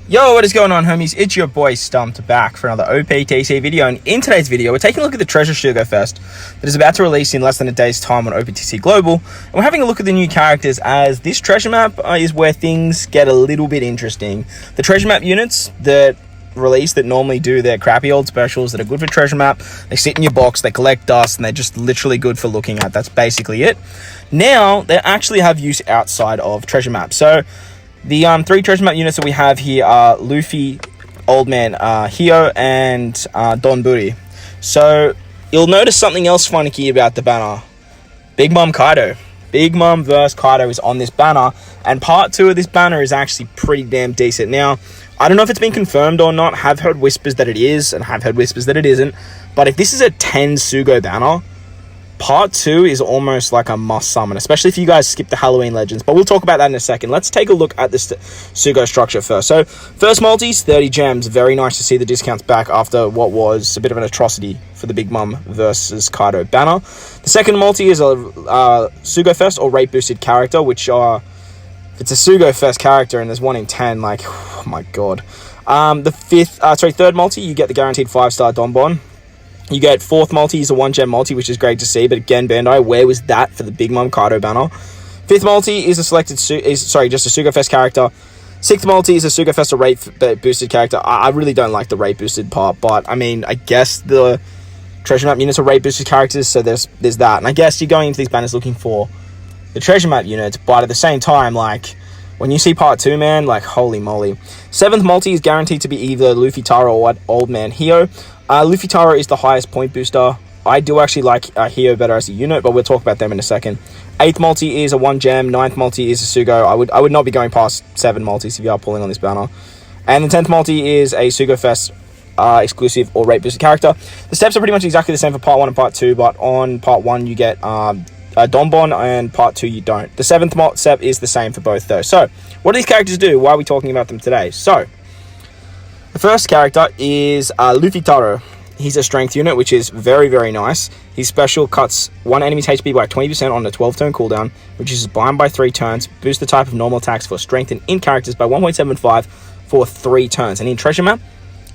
Yo, what is going on, homies? It's your boy Stumped back for another Optc video, and in today's video we're taking a look at the Treasure Sugo Fest that is about to release in less than a day's time on Optc Global, and we're having a look at the new characters, as this treasure map is where things get a little bit interesting. The treasure map units that release that normally do their crappy old specials that are good for treasure map, they sit in your box, they collect dust, and they're just literally good for looking at. That's basically it. Now they actually have use outside of treasure map. So the three treasure map units that we have here are Luffy, Old Man Hio, and Donbu. So you'll notice something else funky about the banner. Big Mom Kaido. Big Mom vs Kaido is on this banner, and part 2 of this banner is actually pretty damn decent. Now, I don't know if it's been confirmed or not. Have heard whispers that it is, and have heard whispers that it isn't. But if this is a 10 Sugo banner, part 2 is almost like a must summon, especially if you guys skip the Halloween Legends. But we'll talk about that in a second. Let's take a look at this Sugo structure first. So, first multis, 30 gems. Very nice to see the discounts back after what was a bit of an atrocity for the Big Mom versus Kaido banner. The second multi is a Sugo Fest or rate boosted character, which are, if it's a Sugo Fest character and there's 1 in 10, like, oh my god. The third multi, you get the guaranteed 5-star Donbu. You get fourth multi is a 1-gem multi, which is great to see, but again, Bandai, where was that for the Big Mom Kaido banner? Fifth multi is a just a Sugo Fest character. Sixth multi is a Sugo Fest or rate boosted character. I really don't like the rate boosted part, but I mean, I guess the treasure map units are rate boosted characters, so there's that. And I guess you're going into these banners looking for the treasure map units, but at the same time, like, when you see part 2, man, like, holy moly. Seventh multi is guaranteed to be either Luffy Taro or Old Man Hio. Luffy Taro is the highest point booster. I do actually like Hio better as a unit, but we'll talk about them in a second. Eighth multi is a 1-gem. Ninth multi is a Sugo. I would not be going past 7 multis if you are pulling on this banner. And the 10th multi is a Sugo Fest exclusive or rate boosted character. The steps are pretty much exactly the same for part 1 and part 2, but on part 1 you get Donbu, and part 2 you don't. The 7th step is the same for both though. So, what do these characters do? Why are we talking about them today? So, the first character is Luffy Taro. He's a strength unit, which is very, very nice. His special cuts one enemy's HP by 20% on a 12-turn cooldown, reduces bind by 3 turns, boosts the type of normal attacks for strength and in characters by 1.75 for 3 turns. And in treasure map,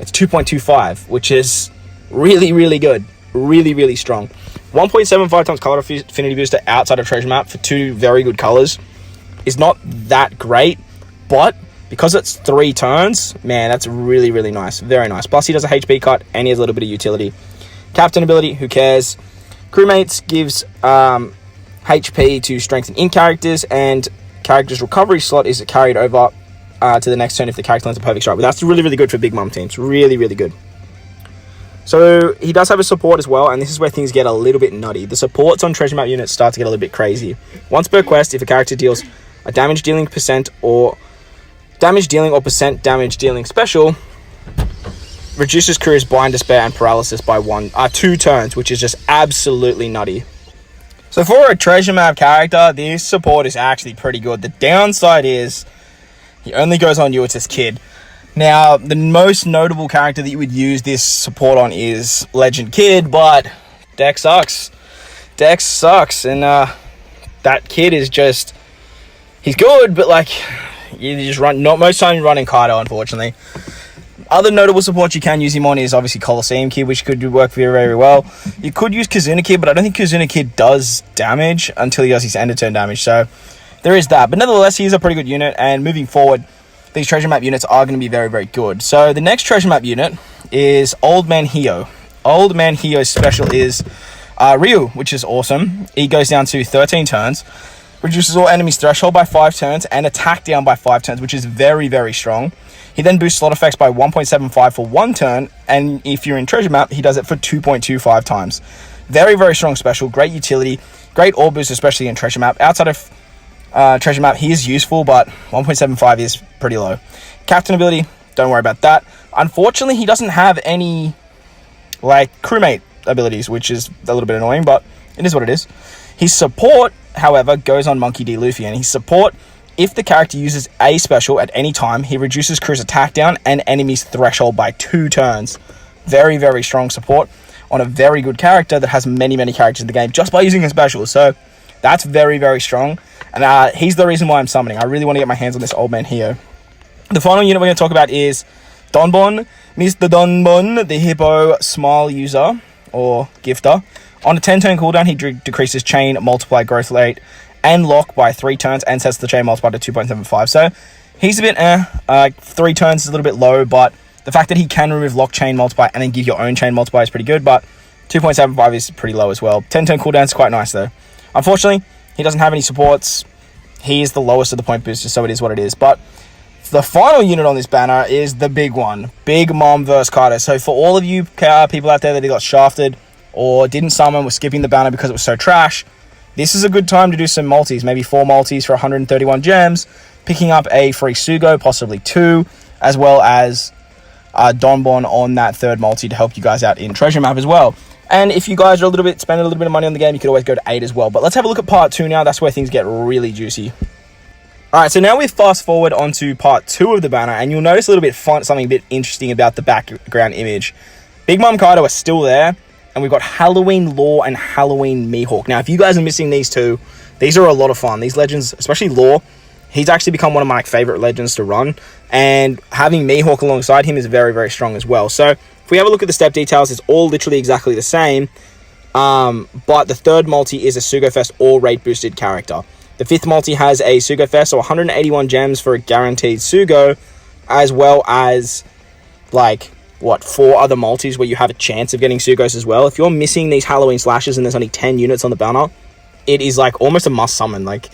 it's 2.25, which is really, really good. Really, really strong. 1.75 times color affinity booster outside of treasure map for 2 very good colors is not that great, but because it's 3 turns, man, that's really, really nice. Very nice. Plus, he does a HP cut, and he has a little bit of utility. Captain ability, who cares? Crewmates gives HP to strengthen in characters, and character's recovery slot is carried over to the next turn if the character lands a perfect strike. But that's really, really good for Big Mom teams. Really, really good. So, he does have a support as well, and this is where things get a little bit nutty. The supports on treasure map units start to get a little bit crazy. Once per quest, if a character deals a damage dealing or damage dealing special, reduces crew's blind, despair, and paralysis by 2 turns, which is just absolutely nutty. So for a treasure map character, this support is actually pretty good. The downside is he only goes on Yuita's Kid. Now, the most notable character that you would use this support on is Legend Kid, but deck sucks. Deck sucks, and that kid is just, he's good, but like, you just run, not most time you run in Kaido, unfortunately. Other notable support you can use him on is obviously Colosseum Kid, which could work very, very well. You could use Kazuna Kid, but I don't think Kazuna Kid does damage until he does his end of turn damage, so there is that. But nevertheless, he's a pretty good unit, and moving forward, these treasure map units are going to be very, very good. So the next treasure map unit is Old Man Hio. Old Man Hio's special is Ryu, which is awesome. He goes down to 13 turns. Reduces all enemies' threshold by 5 turns and attack down by 5 turns, which is very, very strong. He then boosts slot effects by 1.75 for 1 turn, and if you're in treasure map, he does it for 2.25 times. Very, very strong special, great utility, great orb boost, especially in treasure map. Outside of treasure map, he is useful, but 1.75 is pretty low. Captain ability, don't worry about that. Unfortunately, he doesn't have any, like, crewmate abilities, which is a little bit annoying, but it is what it is. His support, however, goes on Monkey D. Luffy, and his support, if the character uses a special at any time, he reduces crew's attack down and enemy's threshold by 2 turns. Very, very strong support on a very good character that has many, many characters in the game just by using a special. So that's very, very strong, and he's the reason why I'm summoning. I really want to get my hands on this Old Man Hio. The final unit we're going to talk about is Donbu, Mr. Donbu, the Hippo Smile user, or gifter. On a 10-turn cooldown, he decreases chain multiply growth rate and lock by 3 turns and sets the chain multiplier to 2.75. So he's a bit 3 turns is a little bit low, but the fact that he can remove lock chain multiply and then give your own chain multiplier is pretty good, but 2.75 is pretty low as well. 10-turn cooldown is quite nice though. Unfortunately, he doesn't have any supports. He is the lowest of the point boosters, so it is what it is. But the final unit on this banner is the big one. Big Mom vs. Kaido. So for all of you people out there that got shafted or didn't summon, were skipping the banner because it was so trash, this is a good time to do some multis. Maybe 4 multis for 131 gems, picking up a free Sugo, possibly 2, as well as Donbu on that 3rd multi to help you guys out in treasure map as well. And if you guys are spending a little bit of money on the game, you could always go to 8 as well. But let's have a look at part 2 now. That's where things get really juicy. Alright, so now we fast forward onto part 2 of the banner, and you'll notice a little bit something a bit interesting about the background image. Big Mom Kaido are still there, and we've got Halloween Law and Halloween Mihawk. Now, if you guys are missing these two, these are a lot of fun. These legends, especially Law, he's actually become one of my favorite legends to run, and having Mihawk alongside him is very, very strong as well. So if we have a look at the step details, it's all literally exactly the same, but the 3rd multi is a Sugo Fest or rate boosted character. The 5th multi has a Sugo Fest, so 181 gems for a guaranteed Sugo, as well as, 4 other multis where you have a chance of getting Sugos as well. If you're missing these Halloween slashes and there's only 10 units on the banner, it is, almost a must summon. If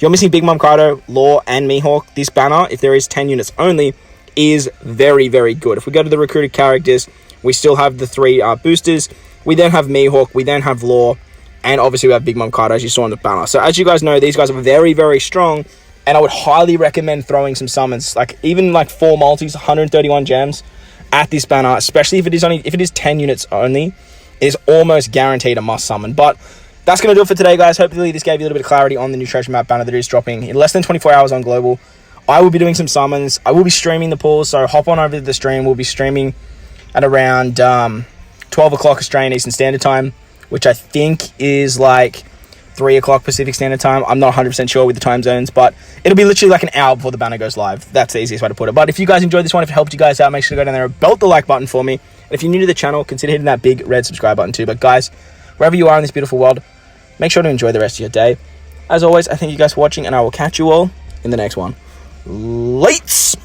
you're missing Big Mom Kaido, Law, and Mihawk, this banner, if there is 10 units only, is very, very good. If we go to the recruited characters, we still have the 3 boosters. We then have Mihawk, we then have Law, and obviously we have Big Mom Kaido, as you saw on the banner. So as you guys know, these guys are very, very strong, and I would highly recommend throwing some summons, even 4 multis, 131 gems at this banner, especially if it is 10 units only. It is almost guaranteed a must summon. But that's going to do it for today, guys. Hopefully this gave you a little bit of clarity on the new treasure map banner that is dropping in less than 24 hours on Global. I will be doing some summons. I will be streaming the pools, so hop on over to the stream. We'll be streaming at around 12 o'clock Australian Eastern Standard Time, which I think is 3 o'clock Pacific Standard Time. I'm not 100% sure with the time zones, but it'll be literally an hour before the banner goes live. That's the easiest way to put it. But if you guys enjoyed this one, if it helped you guys out, make sure to go down there and belt the like button for me. And if you're new to the channel, consider hitting that big red subscribe button too. But guys, wherever you are in this beautiful world, make sure to enjoy the rest of your day. As always, I thank you guys for watching, and I will catch you all in the next one. Lates!